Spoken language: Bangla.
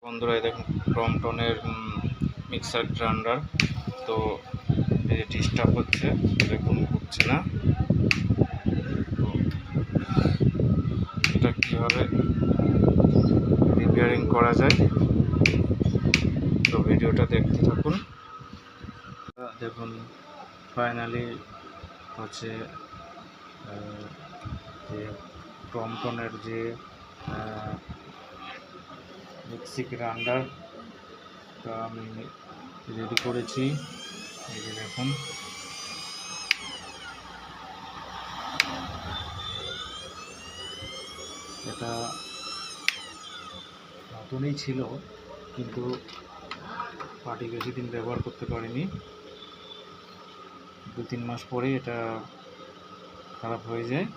বন্ধুরা, দেখুন ক্রমটনের মিক্সার গ্রাইন্ডার। তো এই যে ডিস্টার্ব হচ্ছে, দেখুন হচ্ছে না। তো এটা কীভাবে রিপেয়ারিং করা যায়, তো ভিডিওটা দেখতে থাকুন। দেখুন ফাইনালি হচ্ছে যে ক্রমটনের যে মিক্সি গ্রাইন্ডারটা আমি রেডি করেছি। এই যে দেখুন, এটা নতুনই ছিল, কিন্তু পার্টি বেশি দিন ব্যবহার করতে পারিনি। 2-3 মাস পরেই এটা খারাপ হয়ে যায়।